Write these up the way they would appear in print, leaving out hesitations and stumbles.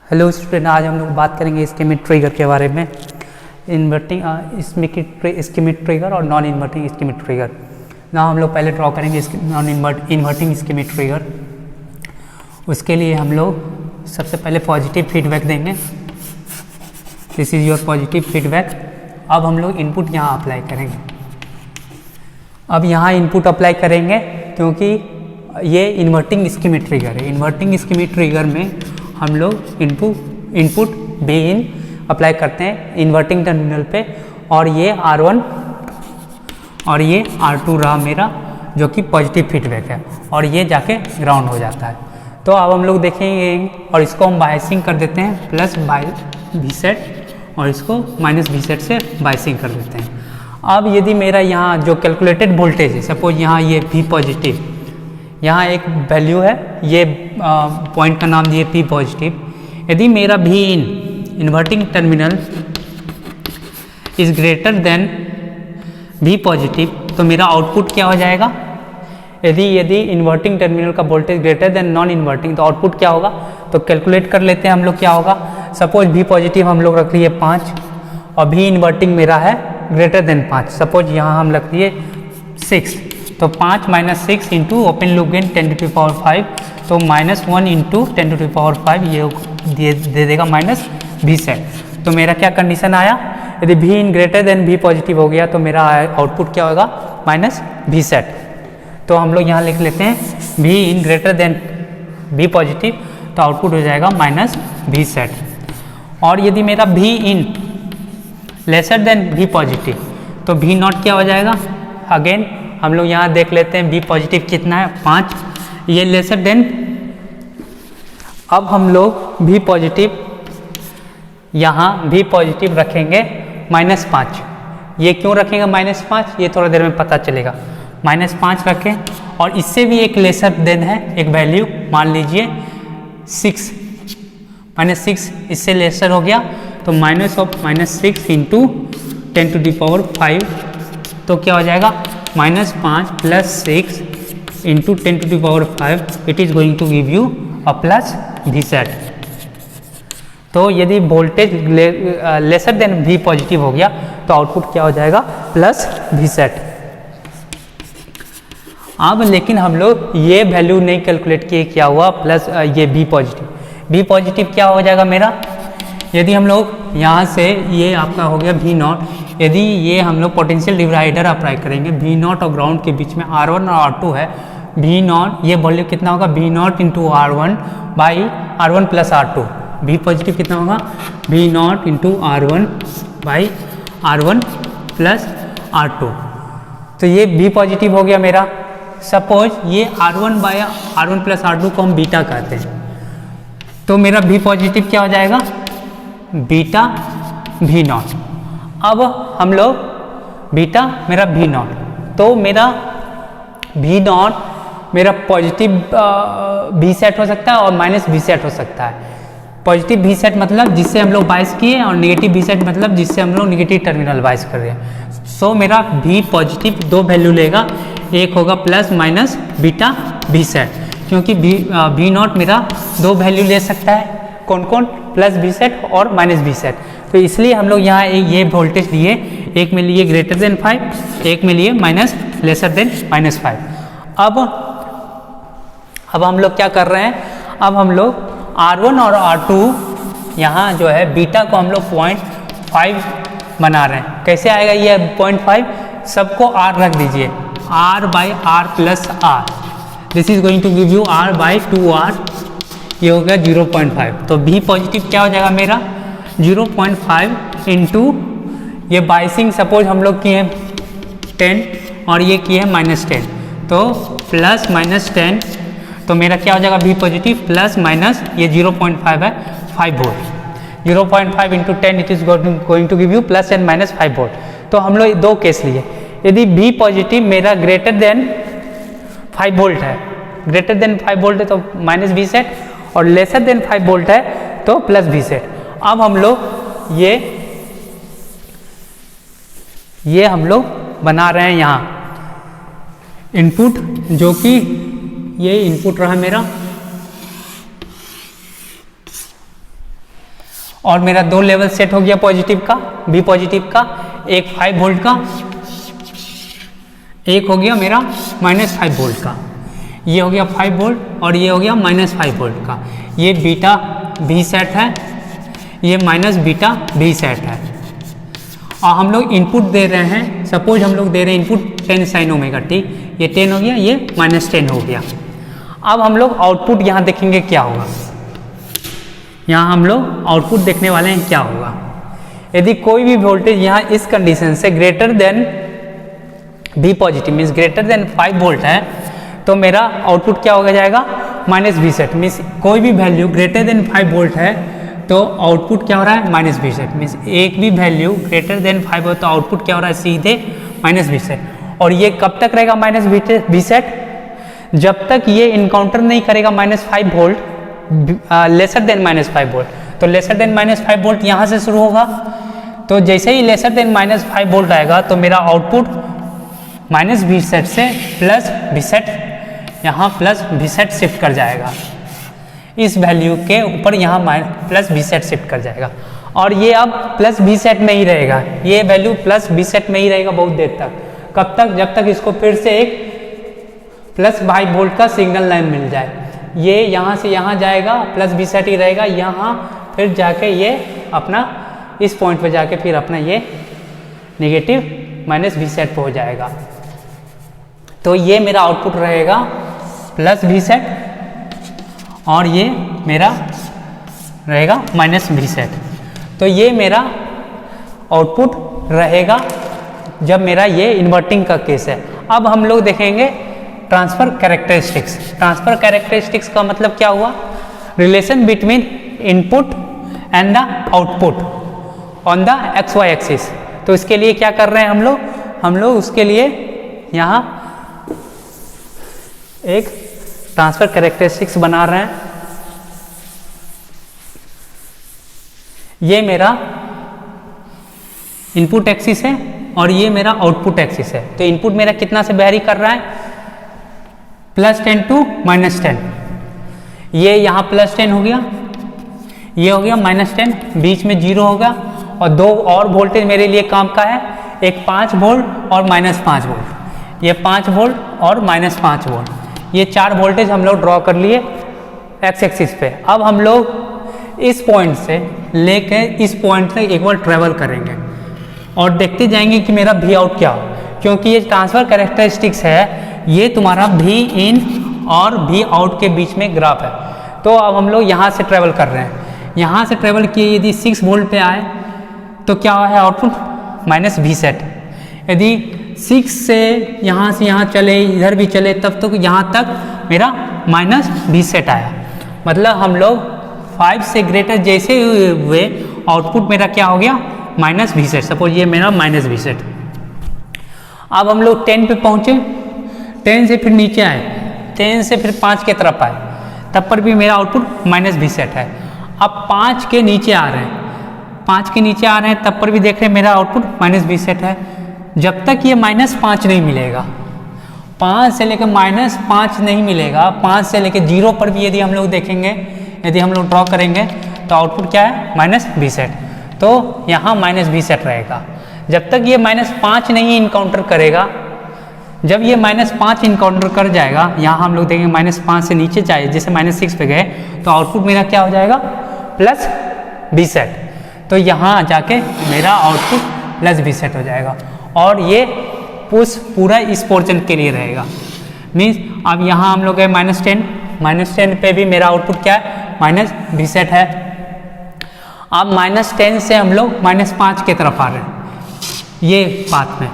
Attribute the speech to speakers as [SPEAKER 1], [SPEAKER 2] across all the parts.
[SPEAKER 1] Hello student, आज हम लोग बात करेंगे स्कीमेटिक ट्रिगर के बारे में। इन्वर्टिंग स्कीमेटिक ट्रिगर और नॉन इन्वर्टिंग स्कीमेटिक ट्रिगर। ना हम लोग पहले ड्रॉ करेंगे नॉन इन्वर्टिंग स्कीमेटिक ट्रिगर। उसके लिए हम लोग सबसे पहले पॉजिटिव फीडबैक देंगे। This is your positive feedback. अब हम लोग इनपुट यहाँ अप्लाई करेंगे। अब यहाँ इनपुट अप्लाई करेंगे क्योंकि ये इन्वर्टिंग स्कीमेटिक ट्रिगर है। इन्वर्टिंग स्कीमेटिक ट्रिगर में हम लोग इनपुट बी इन अप्लाई करते हैं इन्वर्टिंग टर्मिनल पे, और ये R1 और ये R2 रहा मेरा, जो कि पॉजिटिव फीडबैक है, और ये जाके ग्राउंड हो जाता है। तो अब हम लोग देखेंगे और इसको हम बायसिंग कर देते हैं प्लस वी सेट, और इसको माइनस वी सेट से बायसिंग कर देते हैं। अब यदि मेरा यहाँ जो कैलकुलेटेड वोल्टेज है, सपोज यहाँ ये V पॉजिटिव, यहाँ एक वैल्यू है, ये पॉइंट का नाम दिए P पॉजिटिव। यदि मेरा V in inverting terminal is greater than V positive, तो मेरा आउटपुट क्या हो जाएगा? यदि इन्वर्टिंग टर्मिनल का voltage greater than non inverting, तो आउटपुट क्या होगा? तो कैलकुलेट कर लेते हैं हम लोग क्या होगा। सपोज V पॉजिटिव हम लोग रख लिए 5 और V इन्वर्टिंग मेरा है ग्रेटर देन 5। सपोज यहाँ हम रख लिए 6, तो 5 minus 6 into open loop gain 10⁵, तो -1 इंटू 10⁵ ये दे देगा माइनस V सेट। तो मेरा क्या कंडीशन आया? यदि V in greater than V positive हो गया तो मेरा आउटपुट क्या होगा? Minus V sat. तो हम लोग यहाँ लिख लेते हैं V in greater than V positive, तो आउटपुट हो जाएगा माइनस V सेट। और यदि मेरा V इन लेसर देन V पॉजिटिव, तो V नॉट क्या हो जाएगा? अगेन हम लोग यहाँ देख लेते हैं V पॉजिटिव कितना है? 5, ये लेसर देन। अब हम लोग V पॉजिटिव यहाँ V पॉजिटिव रखेंगे -5। ये क्यों रखेंगे -5? ये थोड़ा देर में पता चलेगा। -5 रखें, और इससे भी एक लेसर देन है, एक वैल्यू मान लीजिए 6, -6 इससे लेसर हो गया, तो -6 इंटू 10⁵, तो क्या हो जाएगा? -5 + 6 into 10⁵, it is going to give you a plus V sat. तो यदि voltage lesser than V positive हो गया तो आउटपुट क्या हो जाएगा? Plus V sat. अब लेकिन हम लोग ये वैल्यू नहीं कैलकुलेट किए, क्या हुआ प्लस ये V पॉजिटिव क्या हो जाएगा मेरा? यदि हम लोग यहाँ से ये आपका हो गया V नॉट, यदि ये हम लोग पोटेंशियल डिवाइडर अप्लाई करेंगे, V नॉट और ग्राउंड के बीच में R1 और R2 है, V नॉट ये वैल्यू कितना होगा? V not into R1 by R1 plus R2। V positive कितना होगा? V not into R1 by R1 plus R2। तो ये V पॉजिटिव हो गया मेरा। सपोज ये R1 by R1 plus R2 को हम बीटा कहते हैं, तो मेरा V पॉजिटिव क्या हो जाएगा? Beta V not. अब हम लोग बीटा मेरा V नॉट, तो मेरा V नॉट मेरा पॉजिटिव V सेट हो सकता है और माइनस V सेट हो सकता है। पॉजिटिव V सेट मतलब जिससे हम लोग बायस किए, और नेगेटिव V सेट मतलब जिससे हम लोग नेगेटिव टर्मिनल बायस कर रहे हैं। सो मेरा V पॉजिटिव दो वैल्यू लेगा, एक होगा plus minus beta V set, क्योंकि V नॉट मेरा दो वैल्यू ले सकता है। कौन कौन? प्लस V सेट और माइनस V सेट। तो इसलिए हम लोग यहाँ ये वोल्टेज लिए, एक में लिए ग्रेटर देन 5, एक में लिए माइनस लेसर देन -5। अब हम लोग क्या कर रहे हैं? अब हम लोग R1 और R2 यहाँ जो है बीटा को हम लोग 0.5 बना रहे हैं। कैसे आएगा ये 0.5? सबको R रख दीजिए, R by R plus R। This is going to give you R by 2R, ये हो गया 0.5। तो V पॉजिटिव क्या हो जाएगा मेरा? 0.5 इंटू ये बाइसिंग सपोज हम लोग किए 10 और ये किए -10, तो प्लस -10, तो मेरा क्या हो जाएगा? V पॉजिटिव प्लस माइनस ये 0.5 है 5 volt. 0.5 into 10 it is going to give you plus and minus 5 volt. तो हम लोग दो केस लिए। यदि V पॉजिटिव मेरा ग्रेटर देन 5 वोल्ट है, ग्रेटर देन 5 वोल्ट है तो माइनस V सेट, और लेसर देन 5 वोल्ट है तो प्लस V सेट। अब हम लोग ये हम लोग बना रहे हैं यहाँ इनपुट, जो कि ये इनपुट रहा मेरा, और मेरा 2 लेवल सेट हो गया पॉजिटिव का, बी पॉजिटिव का, एक 5 वोल्ट का, एक हो गया मेरा -5 वोल्ट का। ये हो गया 5 वोल्ट और ये हो गया -5 वोल्ट का। ये बीटा भी सेट है, ये माइनस बीटा भी सेट है। और हम लोग इनपुट दे रहे हैं, सपोज हम लोग दे रहे हैं इनपुट 10 साइन ओमेगा टी, ये 10 हो गया, ये -10 हो गया। अब हम लोग आउटपुट यहाँ देखेंगे क्या होगा। यहाँ हम लोग आउटपुट देखने वाले हैं क्या होगा। यदि कोई भी वोल्टेज यहाँ इस कंडीशन से greater than B positive means greater than 5 volt है, तो मेरा आउटपुट क्या हो जाएगा, माइनस बी सेट। मीन्स कोई भी वैल्यू ग्रेटर देन 5 वोल्ट है तो आउटपुट क्या हो रहा है, माइनस बी सेट। मीन्स एक भी वैल्यू ग्रेटर देन 5 हो तो आउटपुट क्या हो रहा है, सीधे माइनस बी सेट। और ये कब तक रहेगा माइनस बी सेट, जब तक ये इनकाउंटर नहीं करेगा -5 वोल्ट, लेसर देन -5 वोल्ट। तो लेसर देन -5 वोल्ट यहाँ से शुरू होगा, तो जैसे ही लेसर देन -5 वोल्ट आएगा तो मेरा आउटपुट माइनस बी सेट से प्लस बी सेट, यहाँ प्लस बी सेट शिफ्ट कर जाएगा। इस वैल्यू के ऊपर यहाँ प्लस बी सेट शिफ्ट कर जाएगा। और ये अब प्लस बी सेट में ही रहेगा, ये वैल्यू प्लस बी सेट में ही रहेगा बहुत देर तक। कब तक, जब तक इसको फिर से एक +5 वोल्ट का सिग्नल लाइन मिल जाए। ये यहाँ से यहाँ जाएगा, प्लस बी सेट ही रहेगा, यहाँ फिर जाके ये अपना इस पॉइंट पे जाके फिर अपना ये नेगेटिव माइनस बी सेट पे हो जाएगा। तो ये मेरा आउटपुट रहेगा प्लस बी सेट और ये मेरा रहेगा माइनस बी सेट। तो ये मेरा आउटपुट रहेगा जब मेरा ये इन्वर्टिंग का केस है। अब हम लोग देखेंगे ट्रांसफर कैरेक्टरिस्टिक्स। ट्रांसफर कैरेक्टरिस्टिक्स का मतलब क्या हुआ, relation between input and the output on the XY axis. तो इसके लिए क्या कर रहे हैं हम लोग उसके लिए यहाँ एक ट्रांसफर कैरेक्टरिस्टिक्स बना रहे हैं। ये मेरा इनपुट एक्सिस है और ये मेरा आउटपुट एक्सिस है। तो इनपुट मेरा कितना से वेरी कर रहा है, +10 टू -10। ये यहाँ +10 हो गया, ये हो गया -10, बीच में 0 होगा। और दो और वोल्टेज मेरे लिए काम का है, एक 5 वोल्ट और -5 वोल्ट। ये 5 वोल्ट और -5 वोल्ट, ये 4 वोल्टेज हम लोग ड्रॉ कर लिए एक्स एक्सिस पे। अब हम लोग इस पॉइंट से लेके इस पॉइंट तक एक बार ट्रेवल करेंगे और देखते जाएंगे कि मेरा वी आउट क्या हो, क्योंकि ये ट्रांसफर कैरेक्टरिस्टिक्स है, ये तुम्हारा वी इन और वी आउट के बीच में ग्राफ है। तो अब हम लोग यहाँ से ट्रेवल कर रहे हैं, यहाँ से ट्रेवल किए यदि 6 वोल्ट पे आए तो क्या है आउटपुट, माइनस वी सेट। यदि 6 से यहाँ चले, इधर भी चले, तब तो यहाँ तक मेरा माइनस वी सेट आया। मतलब हम लोग 5 से ग्रेटर जैसे हुए आउटपुट मेरा क्या हो गया, माइनस वी सेट। सपोज ये मेरा माइनस वी सेट। अब हम लोग 10 पे पहुँचे, 10 से फिर नीचे आए, 10 से फिर 5 के तरफ आए, तब पर भी मेरा आउटपुट माइनस वी सेट है। अब 5 के नीचे आ रहे हैं, 5 के नीचे आ रहे हैं, तब पर भी देख रहे हैं मेरा आउटपुट माइनस वी सेट है। जब तक ये -5 नहीं मिलेगा, 5 से लेकर -5 नहीं मिलेगा, 5 से लेकर 0 पर भी यदि हम लोग देखेंगे, यदि हम लोग ड्रॉ करेंगे तो आउटपुट क्या है, माइनस वी सेट। तो यहाँ माइनस वी सेट रहेगा जब तक ये -5 नहीं इनकाउंटर करेगा। जब ये -5 इनकाउंटर कर जाएगा, यहाँ हम लोग देखेंगे -5 से नीचे जाए, जैसे -6 पे गए तो आउटपुट मेरा क्या हो जाएगा, प्लस वी सेट। तो यहाँ जाके मेरा आउटपुट प्लस वी सेट हो जाएगा और ये पुश पूरा इस पोर्शन के लिए रहेगा। मीन्स अब यहाँ हम लोग गए -10 पे भी मेरा आउटपुट क्या है, माइनस वी सेट है। अब -10 से हम लोग -5 की तरफ आ रहे हैं, ये बात में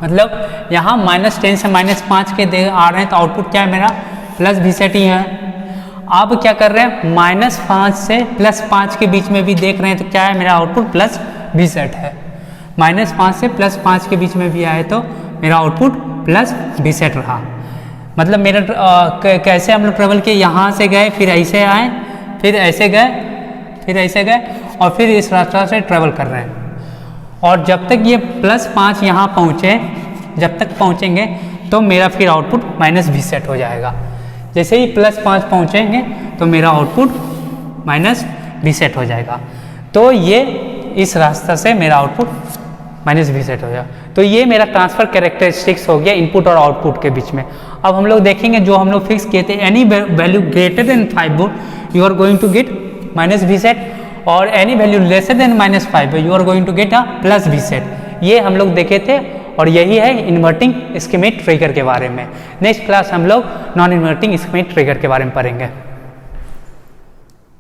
[SPEAKER 1] मतलब यहाँ -10 से -5 के आ रहे हैं तो आउटपुट क्या है मेरा, प्लस वी सेट ही है। अब क्या कर रहे हैं, -5 से +5 के बीच में भी देख रहे हैं तो क्या है, मेरा आउटपुट प्लस वी सेट है। -5 से +5 के बीच में भी आए तो मेरा आउटपुट प्लस वी सेट रहा। मतलब मेरा कैसे हम लोग ट्रेवल किए, यहाँ से गए, फिर ऐसे आए, फिर ऐसे गए, फिर ऐसे गए और फिर इस रास्ता से ट्रेवल कर रहे हैं। और जब तक ये +5 यहाँ पहुँचे, जब तक पहुँचेंगे तो मेरा फिर आउटपुट माइनस वी सेट हो जाएगा। जैसे ही +5 पहुँचेंगे तो मेरा आउटपुट माइनस वी सेट हो जाएगा। तो ये इस रास्ता से मेरा आउटपुट माइनस वी सेट हो गया। तो ये मेरा ट्रांसफर कैरेक्टरिस्टिक्स हो गया इनपुट और आउटपुट के बीच में। अब हम लोग देखेंगे जो हम लोग फिक्स किए थे, any value greater than 5 volt you are going to get minus V sat, और any value lesser than -5 you are going to get a plus V sat. ये हम लोग देखे थे और यही है इन्वर्टिंग इस्कीमिक ट्रिगर के बारे में। नेक्स्ट क्लास हम लोग नॉन इन्वर्टिंग इस्कीमिक ट्रिगर के बारे में पढ़ेंगे।